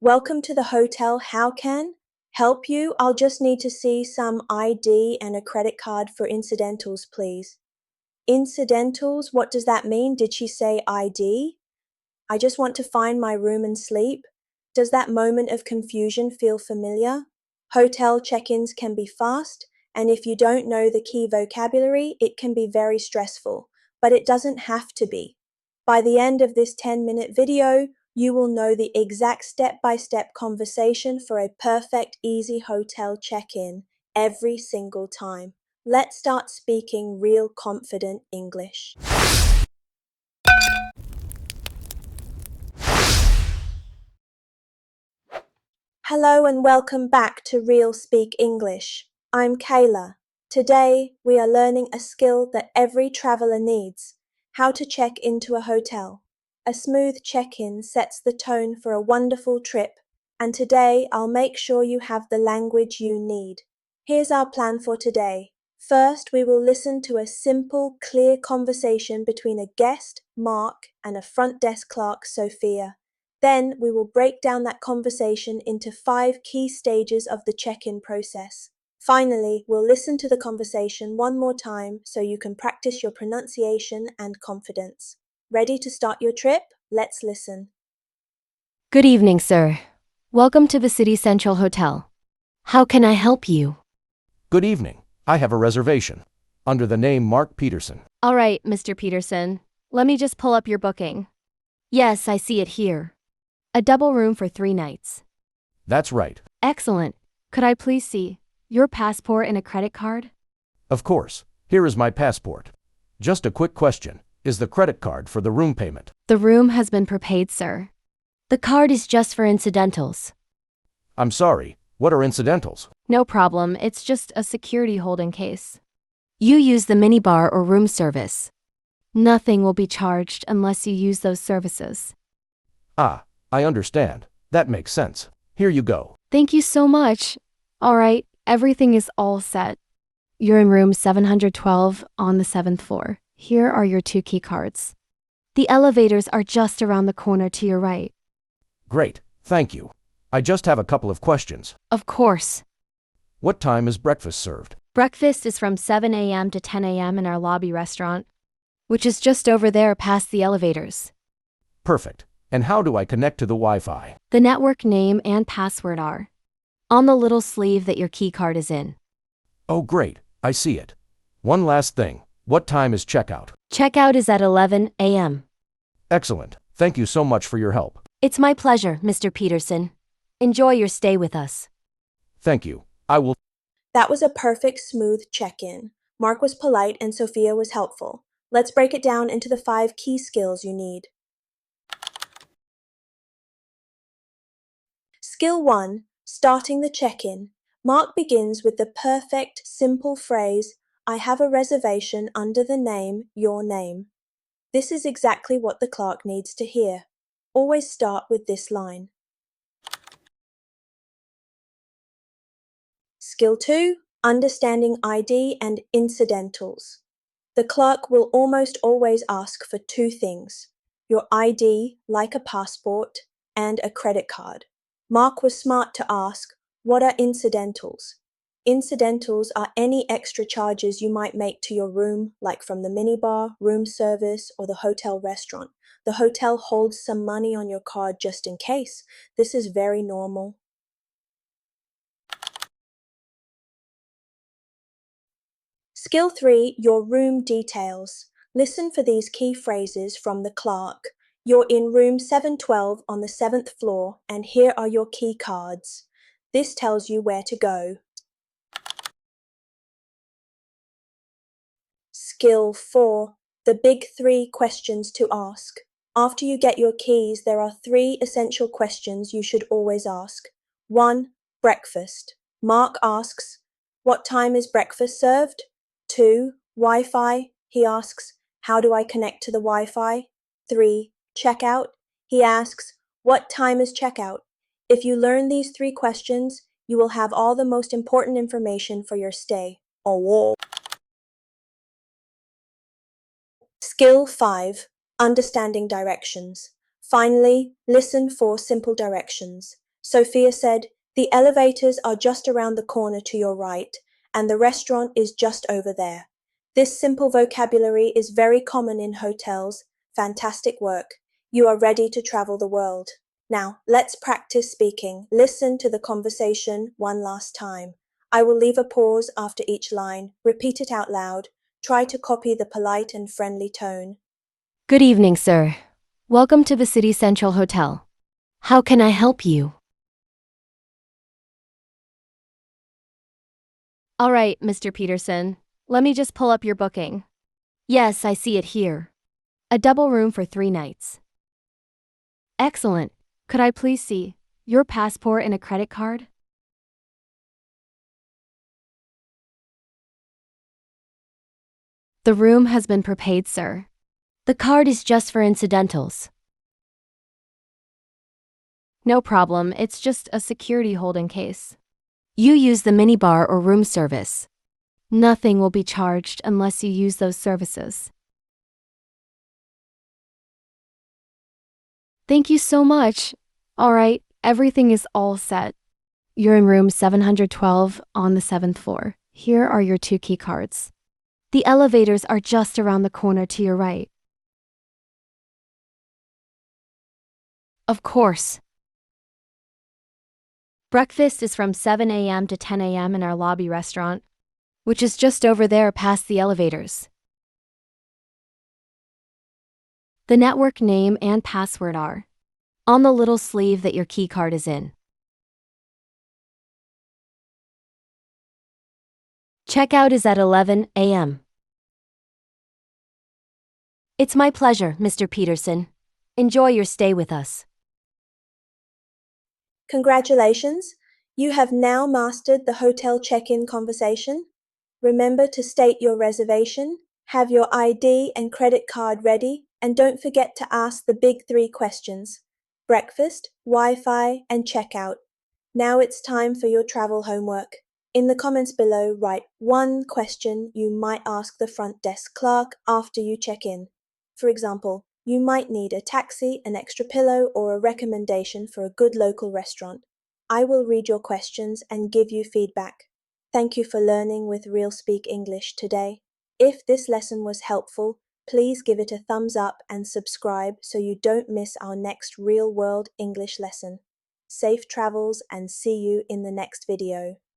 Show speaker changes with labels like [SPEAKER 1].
[SPEAKER 1] Welcome to the hotel. How can help you? I'll just need to see some ID and a credit card for incidentals, please. Incidentals? What does that mean? Did she say ID? I just want to find my room and sleep. Does that moment of confusion feel familiar? Hotel check-ins can be fast, and if you don't know the key vocabulary, it can be very stressful, but it doesn't have to be. By the end of this 10-minute video, you will know the exact step-by-step conversation for a perfect, easy hotel check-in every single time. Let's start speaking real confident English. Hello and welcome back to RealSpeak English. I'm Kayla. Today, we are learning a skill that every traveler needs: how to check into a hotel. A smooth check-in sets the tone for a wonderful trip, and today I'll make sure you have the language you need. Here's our plan for today. First, we will listen to a simple, clear conversation between a guest, Mark, and a front desk clerk, Sophia. Then we will break down that conversation into 5 key stages of the check-in process. Finally, we'll listen to the conversation one more time so you can practice your pronunciation and confidence. Ready to start your trip? Let's listen.
[SPEAKER 2] Good evening, sir. Welcome to the City Central Hotel. How can I help you?
[SPEAKER 3] Good evening. I have a reservation under the name Mark Peterson.
[SPEAKER 2] All right, Mr. Peterson. Let me just pull up your booking. Yes, I see it here. A double room for 3 nights.
[SPEAKER 3] That's right.
[SPEAKER 2] Excellent. Could I please see your passport and a credit card?
[SPEAKER 3] Of course. Here is my passport. Just a quick question. Is the credit card for the room payment?
[SPEAKER 2] The room has been prepaid, sir. The card is just for incidentals.
[SPEAKER 3] I'm sorry. What are incidentals?
[SPEAKER 2] No problem, it's just a security hold in case you use the minibar or room service. Nothing will be charged unless you use those services.
[SPEAKER 3] Ah, I understand. That makes sense. Here you go.
[SPEAKER 2] Thank you so much. All right, everything is all set. You're in room 712 on the 7th floor. Here are your 2 key cards. The elevators are just around the corner to your right.
[SPEAKER 3] Great. Thank you. I just have a couple of questions.
[SPEAKER 2] Of course.
[SPEAKER 3] What time is breakfast served?
[SPEAKER 2] Breakfast is from 7 a.m. to 10 a.m. in our lobby restaurant, which is just over there past the elevators.
[SPEAKER 3] Perfect. And how do I connect to the Wi-Fi?
[SPEAKER 2] The network name and password are on the little sleeve that your key card is in.
[SPEAKER 3] Oh, great. I see it. One last thing. What time is checkout?
[SPEAKER 2] Checkout is at 11 a.m.
[SPEAKER 3] Excellent. Thank you so much for your help.
[SPEAKER 2] It's my pleasure, Mr. Peterson. Enjoy your stay with us.
[SPEAKER 3] Thank you. I will.
[SPEAKER 1] That was a perfect, smooth check-in. Mark was polite and Sophia was helpful. Let's break it down into the 5 key skills you need. Skill 1. Starting the check-in. Mark begins with the perfect, simple phrase, "I have a reservation under the name, your name." This is exactly what the clerk needs to hear. Always start with this line. Skill 2. Understanding ID and incidentals. The clerk will almost always ask for 2 things: your ID, like a passport, and a credit card. Mark was smart to ask, "What are incidentals?" Incidentals are any extra charges you might make to your room, like from the minibar, room service, or the hotel restaurant. The hotel holds some money on your card just in case. This is very normal. Skill 3. Your room details. Listen for these key phrases from the clerk. You're in room 712 on the 7th floor, and here are your key cards. This tells you where to go. Skill 4. The big 3 questions to ask. After you get your keys, there are 3 essential questions you should always ask. 1. Breakfast. Mark asks, "What time is breakfast served?" 2. Wi-Fi. He asks, "How do I connect to the Wi-Fi?" 3. Checkout. He asks, "What time is checkout?" If you learn these 3 questions, you will have all the most important information for your stay. Oh, whoa. Skill 5. Understanding directions. Finally, listen for simple directions. Sophia said, "The elevators are just around the corner to your right, and the restaurant is just over there." This simple vocabulary is very common in hotels. Fantastic work. You are ready to travel the world. Now, let's practice speaking. Listen to the conversation one last time. I will leave a pause after each line. Repeat it out loud. Try to copy the polite and friendly tone.
[SPEAKER 2] Good evening, sir. Welcome to the City Central Hotel. How can I help you? All right, Mr. Peterson. Let me just pull up your booking. Yes, I see it here. A double room for 3 nights. Excellent. Could I please see your passport and a credit card? The room has been prepaid, sir. The card is just for incidentals. No problem, it's just a security hold in case you use the minibar or room service. Nothing will be charged unless you use those services. Thank you so much. All right, everything is all set. You're in room 712 on the 7th floor. Here are your 2 key cards. The elevators are just around the corner to your right. Of course. Breakfast is from 7 a.m. to 10 a.m. in our lobby restaurant, which is just over there past the elevators. The network name and password are on the little sleeve that your key card is in. Checkout is at 11 a.m. It's my pleasure, Mr. Peterson. Enjoy your stay with us.
[SPEAKER 1] Congratulations! You have now mastered the hotel check-in conversation. Remember to state your reservation, have your ID and credit card ready, and don't forget to ask the big 3 questions: breakfast, Wi-Fi, and checkout. Now it's time for your travel homework. In the comments below, write 1 question you might ask the front desk clerk after you check in. For example, you might need a taxi, an extra pillow, or a recommendation for a good local restaurant. I will read your questions and give you feedback. Thank you for learning with RealSpeak English today. If this lesson was helpful, please give it a thumbs up and subscribe so you don't miss our next real-world English lesson. Safe travels and see you in the next video.